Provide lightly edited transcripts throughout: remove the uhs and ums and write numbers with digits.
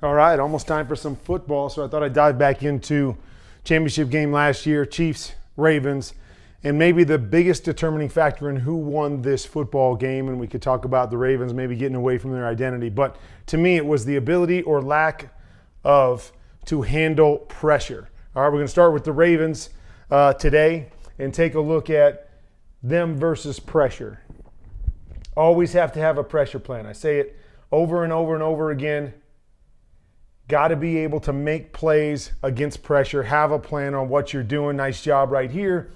All right, almost time for some football, so I thought I'd dive back into championship game last year, Chiefs, Ravens, and maybe the biggest determining factor in who won this football game, and we could talk about the Ravens maybe getting away from their identity, but to me it was the ability or lack of to handle pressure. All right, we're going to start with the Ravens today and take a look at them versus pressure. Always have to have a pressure plan. I say it over and over and over again. Got to be able to make plays against pressure. Have a plan on what you're doing. Nice job right here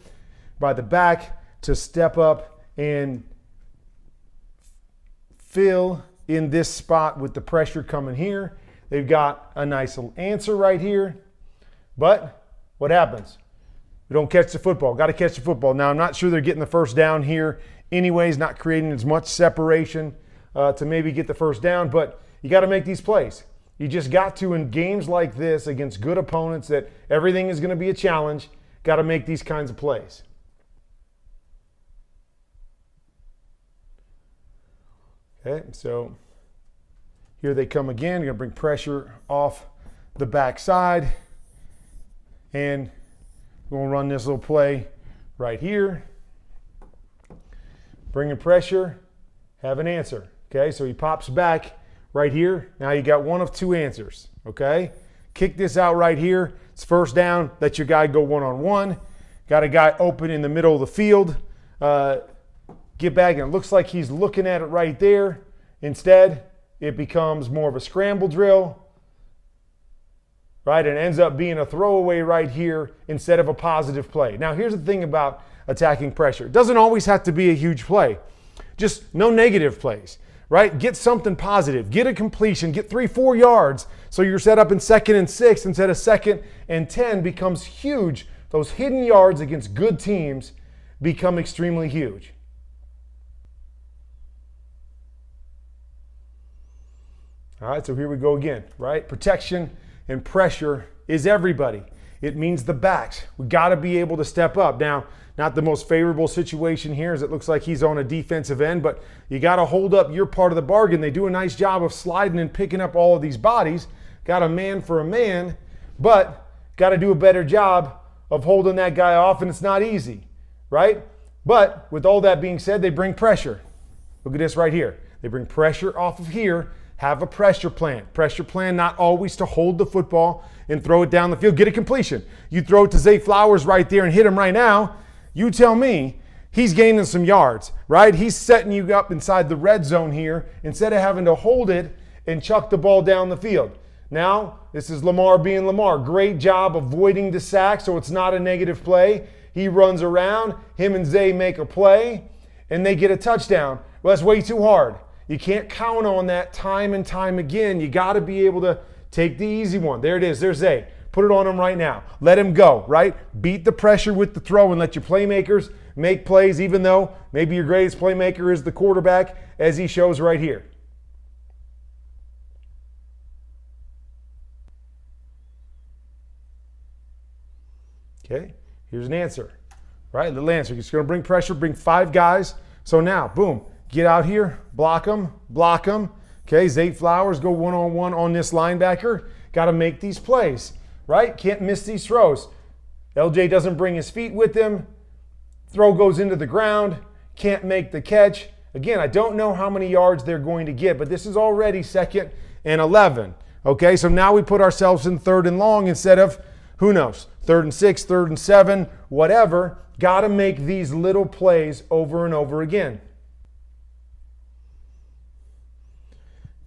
by the back to step up and fill in this spot with the pressure coming here. They've got a nice little answer right here. But what happens? We don't catch the football. Got to catch the football. Now, I'm not sure they're getting the first down here anyways, not creating as much separation to maybe get the first down, but you got to make these plays. You just got to, in games like this against good opponents that everything is going to be a challenge, got to make these kinds of plays. Okay, so here they come again. You're going to bring pressure off the backside. And we're going to run this little play right here. Bringing pressure, have an answer. Okay, so he pops back right here. Now you got one of two answers. Okay, kick this out right here. It's first down. Let your guy go one-on-one. Got a guy open in the middle of the field. Get back, and it looks like he's looking at it right there. Instead, it becomes more of a scramble drill. Right, and it ends up being a throwaway right here instead of a positive play. Now, here's the thing about attacking pressure. It doesn't always have to be a huge play. Just no negative plays, right? Get something positive. Get a completion. Get 3-4 yards so you're set up in 2nd and 6 instead of 2nd and 10 becomes huge. Those hidden yards against good teams become extremely huge. All right, so here we go again, right? Protection and pressure is everybody. It means the backs. We got to be able to step up. Now, not the most favorable situation here as it looks like he's on a defensive end, but you got to hold up your part of the bargain. They do a nice job of sliding and picking up all of these bodies. Got a man for a man, but got to do a better job of holding that guy off, and it's not easy, right? But with all that being said, they bring pressure. Look at this right here. They bring pressure off of here. Have a pressure plan. Pressure plan not always to hold the football and throw it down the field. Get a completion. You throw it to Zay Flowers right there and hit him right now. You tell me he's gaining some yards, right? He's setting you up inside the red zone here instead of having to hold it and chuck the ball down the field. Now, this is Lamar being Lamar. Great job avoiding the sack so it's not a negative play. He runs around. Him and Zay make a play and they get a touchdown. Well, that's way too hard. You can't count on that time and time again. You got to be able to take the easy one. There it is. There's Zay. Put it on him right now. Let him go, right? Beat the pressure with the throw and let your playmakers make plays, even though maybe your greatest playmaker is the quarterback, as he shows right here. Okay, here's an answer, right? Little answer. He's going to bring pressure, bring 5 guys. So now, boom. Get out here, block them. Okay, Zay Flowers go one-on-one on this linebacker. Got to make these plays, right? Can't miss these throws. LJ doesn't bring his feet with him. Throw goes into the ground. Can't make the catch. Again, I don't know how many yards they're going to get, but this is already 2nd and 11. Okay, so now we put ourselves in 3rd and long instead of, who knows, 3rd and 6, 3rd and 7, whatever. Got to make these little plays over and over again.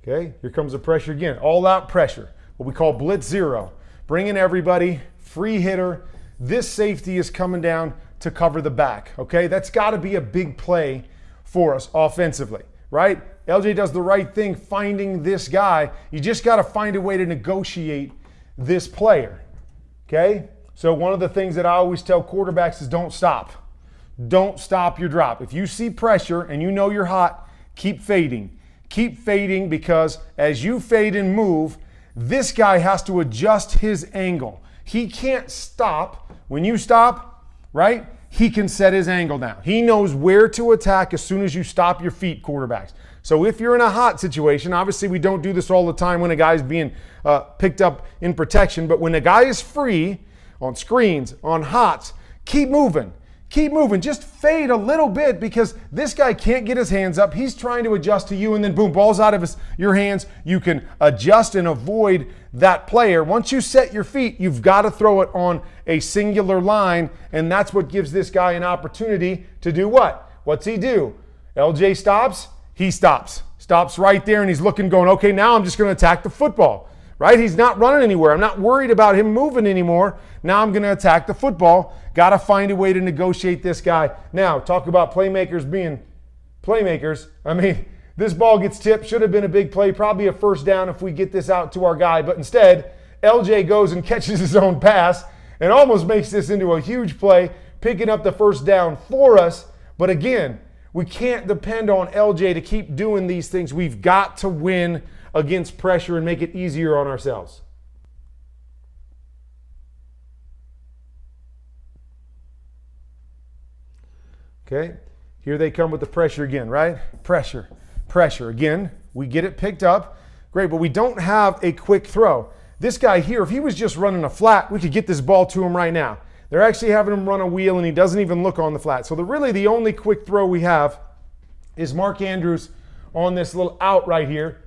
Okay, here comes the pressure again. All-out pressure, what we call blitz 0. Bringing everybody, free hitter. This safety is coming down to cover the back. Okay, that's got to be a big play for us offensively, right? LJ does the right thing finding this guy. You just got to find a way to negotiate this player. Okay, so one of the things that I always tell quarterbacks is don't stop. Don't stop your drop. If you see pressure and you know you're hot, keep fading. Keep fading because as you fade and move, this guy has to adjust his angle. He can't stop. When you stop, right, he can set his angle down. He knows where to attack as soon as you stop your feet, quarterbacks. So if you're in a hot situation, obviously we don't do this all the time when a guy's being picked up in protection, but when a guy is free on screens, on hots, keep moving. Keep moving. Just fade a little bit because this guy can't get his hands up. He's trying to adjust to you, and then boom, ball's out of your hands. You can adjust and avoid that player. Once you set your feet, you've got to throw it on a singular line, and that's what gives this guy an opportunity to do what? What's he do? LJ stops. He stops. Stops right there, and he's looking, going, okay, now I'm just going to attack the football. Right? He's not running anywhere. I'm not worried about him moving anymore. Now I'm going to attack the football. Got to find a way to negotiate this guy. Now, talk about playmakers being playmakers. I mean, this ball gets tipped. Should have been a big play. Probably a first down if we get this out to our guy. But instead, LJ goes and catches his own pass and almost makes this into a huge play, picking up the first down for us. But again, we can't depend on LJ to keep doing these things. We've got to win against pressure and make it easier on ourselves. Okay, here they come with the pressure again, right? Pressure. Again, we get it picked up. Great, but we don't have a quick throw. This guy here, if he was just running a flat, we could get this ball to him right now. They're actually having him run a wheel, and he doesn't even look on the flat. So really the only quick throw we have is Mark Andrews on this little out right here.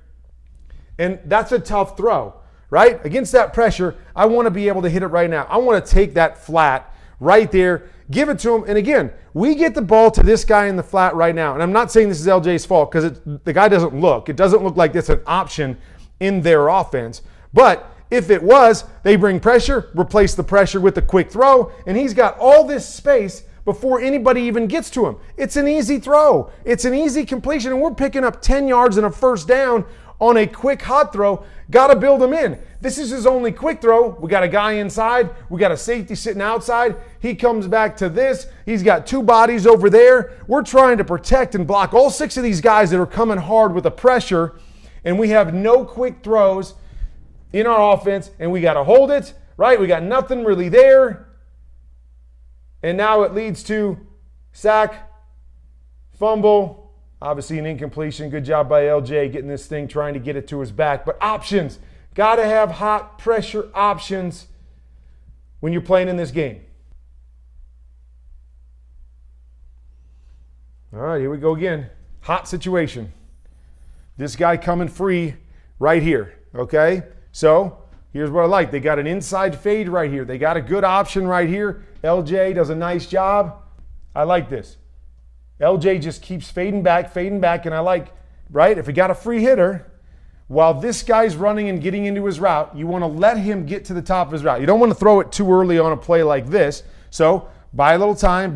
And that's a tough throw, right? Against that pressure, I want to be able to hit it right now. I want to take that flat right there, give it to him. And again, we get the ball to this guy in the flat right now. And I'm not saying this is LJ's fault because the guy doesn't look. It doesn't look like it's an option in their offense. But if it was, they bring pressure, replace the pressure with a quick throw, and he's got all this space before anybody even gets to him. It's an easy throw. It's an easy completion, and we're picking up 10 yards and a first down on a quick hot throw. Got to build him in. This is his only quick throw. We got a guy inside. We got a safety sitting outside. He comes back to this. He's got two bodies over there. We're trying to protect and block all six of these guys that are coming hard with the pressure, and we have no quick throws in our offense, and we got to hold it, right? We got nothing really there. And now it leads to sack, fumble, obviously an incompletion. Good job by LJ getting this thing, trying to get it to his back. But options. Got to have hot pressure options when you're playing in this game. All right, here we go again. Hot situation. This guy coming free right here, okay? So here's what I like. They got an inside fade right here. They got a good option right here. LJ does a nice job. I like this. LJ just keeps fading back, and I like, right? If we got a free hitter, while this guy's running and getting into his route, you want to let him get to the top of his route. You don't want to throw it too early on a play like this. So buy a little time,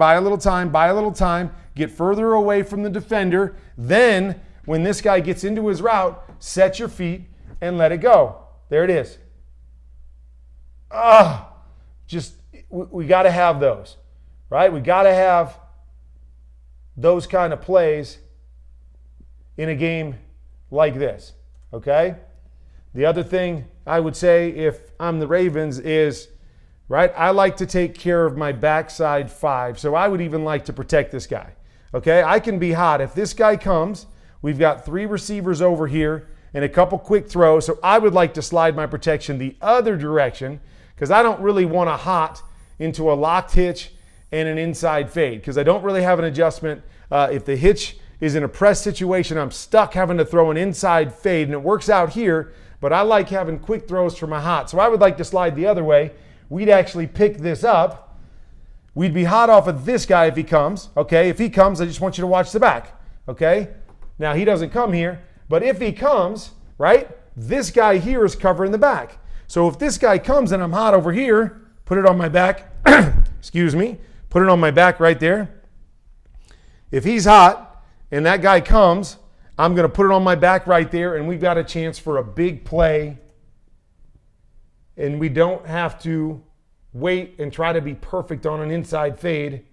get further away from the defender. Then when this guy gets into his route, set your feet and let it go. There it is. We got to have those, right? We got to have those kind of plays in a game like this, okay? The other thing I would say if I'm the Ravens is, right, I like to take care of my backside five, so I would even like to protect this guy, okay? I can be hot. If this guy comes, we've got three receivers over here and a couple quick throws, so I would like to slide my protection the other direction because I don't really want a hot into a locked hitch and an inside fade because I don't really have an adjustment. If the hitch is in a press situation, I'm stuck having to throw an inside fade, and it works out here, but I like having quick throws for my hot. So I would like to slide the other way. We'd actually pick this up. We'd be hot off of this guy if he comes, okay? If he comes, I just want you to watch the back, okay? Now, he doesn't come here, but if he comes, right, this guy here is covering the back. So if this guy comes and I'm hot over here, put it on my back, excuse me, put it on my back right there. If he's hot and that guy comes, I'm going to put it on my back right there, and we've got a chance for a big play. And we don't have to wait and try to be perfect on an inside fade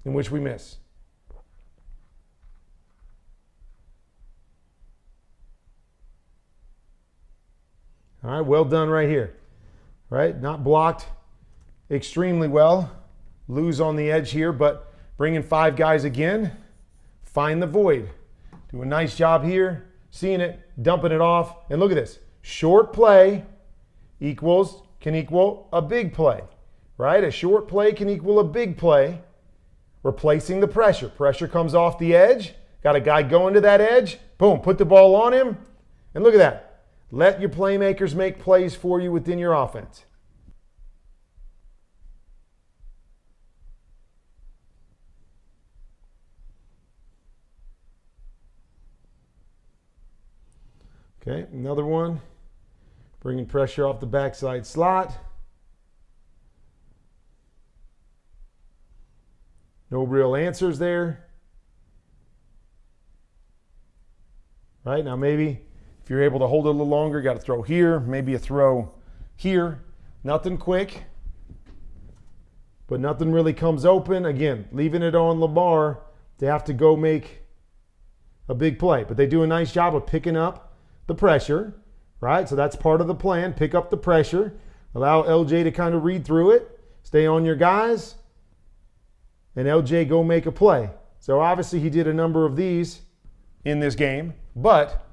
in which we miss. All right, well done right here. Right? Not blocked. extremely well. Lose on the edge here, but bring in 5 guys again. Find the void. Do a nice job here. Seeing it, dumping it off. And look at this. Short play can equal a big play, right? A short play can equal a big play. Replacing the pressure. Pressure comes off the edge. Got a guy going to that edge. Boom, put the ball on him. And look at that. Let your playmakers make plays for you within your offense. Okay, another one. Bringing pressure off the backside slot. No real answers there. Right, now maybe if you're able to hold it a little longer, got to throw here, maybe a throw here. Nothing quick, but nothing really comes open. Again, leaving it on Lamar to have to go make a big play. But they do a nice job of picking up the pressure, right? So that's part of the plan. Pick up the pressure. Allow LJ to kind of read through it. Stay on your guys. And LJ go make a play. So obviously he did a number of these in this game, but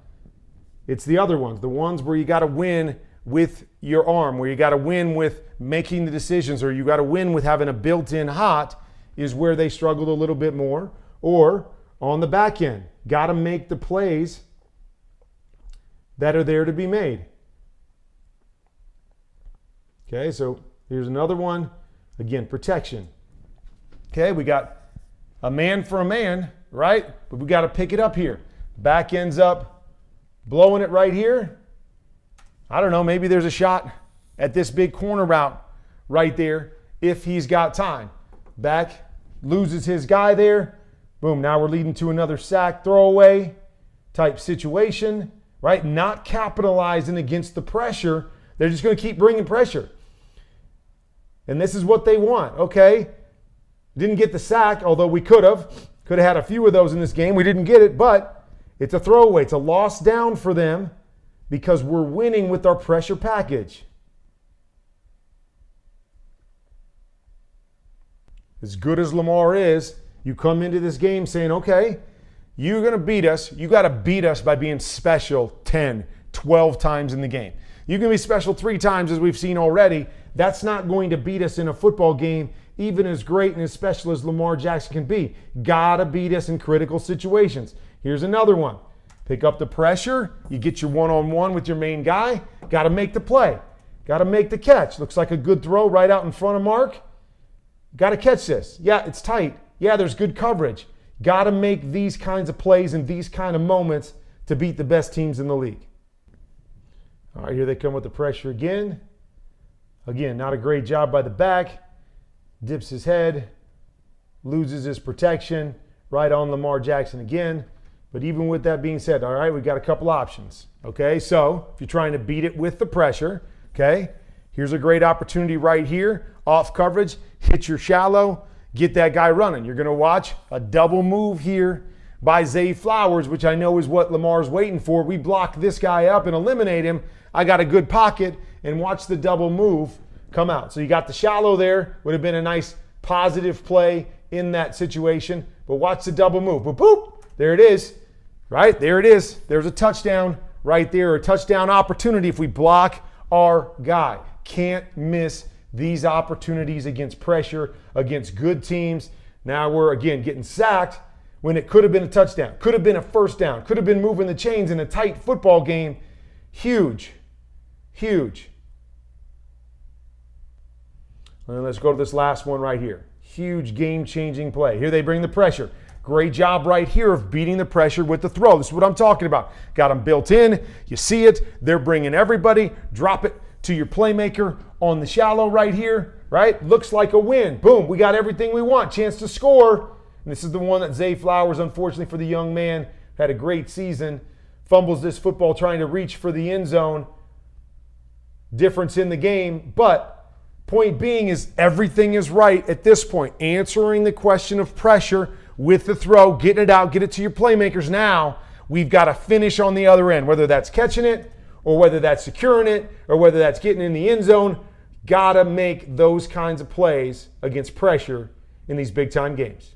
it's the other ones, the ones where you got to win with your arm, where you got to win with making the decisions, or you got to win with having a built-in hot, is where they struggled a little bit more. Or on the back end, got to make the plays that are there to be made. Okay, so here's another one. Again, protection. Okay, we got a man for a man, right? But we got to pick it up here. Back ends up blowing it right here. I don't know, maybe there's a shot at this big corner route right there if he's got time. Back loses his guy there. Boom, now we're leading to another sack throwaway type situation, right? Not capitalizing against the pressure. They're just going to keep bringing pressure. And this is what they want, okay? Didn't get the sack, although we could have. Could have had a few of those in this game. We didn't get it, but it's a throwaway. It's a loss down for them because we're winning with our pressure package. As good as Lamar is, you come into this game saying, okay, you're going to beat us. You got to beat us by being special 10, 12 times in the game. You can be special 3 times, as we've seen already. That's not going to beat us in a football game, even as great and as special as Lamar Jackson can be. Gotta beat us in critical situations. Here's another one. Pick up the pressure. You get your one-on-one with your main guy. Gotta make the play. Gotta make the catch. Looks like a good throw right out in front of Mark. Gotta catch this. Yeah, it's tight. Yeah, there's good coverage. Gotta make these kinds of plays in these kind of moments to beat the best teams in the league. All right, here they come with the pressure again. Again, not a great job by the back. Dips his head, loses his protection, right on Lamar Jackson again. But even with that being said, all right, we've got a couple options. Okay, so if you're trying to beat it with the pressure, okay, here's a great opportunity right here. Off coverage, hit your shallow, get that guy running. You're going to watch a double move here by Zay Flowers, which I know is what Lamar's waiting for. We block this guy up and eliminate him. I got a good pocket, and watch the double move come out. So you got the shallow there. Would have been a nice positive play in that situation. But watch the double move. Boop, boop. There it is. Right? There it is. There's a touchdown right there, or a touchdown opportunity if we block our guy. Can't miss these opportunities against pressure, against good teams. Now we're, again, getting sacked when it could have been a touchdown. Could have been a first down. Could have been moving the chains in a tight football game. Huge. Huge. And let's go to this last one right here. Huge game-changing play. Here they bring the pressure. Great job right here of beating the pressure with the throw. This is what I'm talking about. Got them built in. You see it. They're bringing everybody. Drop it to your playmaker on the shallow right here, right? Looks like a win. Boom. We got everything we want. Chance to score. And this is the one that Zay Flowers, unfortunately for the young man, had a great season. Fumbles this football trying to reach for the end zone. Difference in the game, but point being is everything is right at this point. Answering the question of pressure with the throw, getting it out, get it to your playmakers. Now we've got to finish on the other end, whether that's catching it or whether that's securing it or whether that's getting in the end zone. Gotta make those kinds of plays against pressure in these big time games.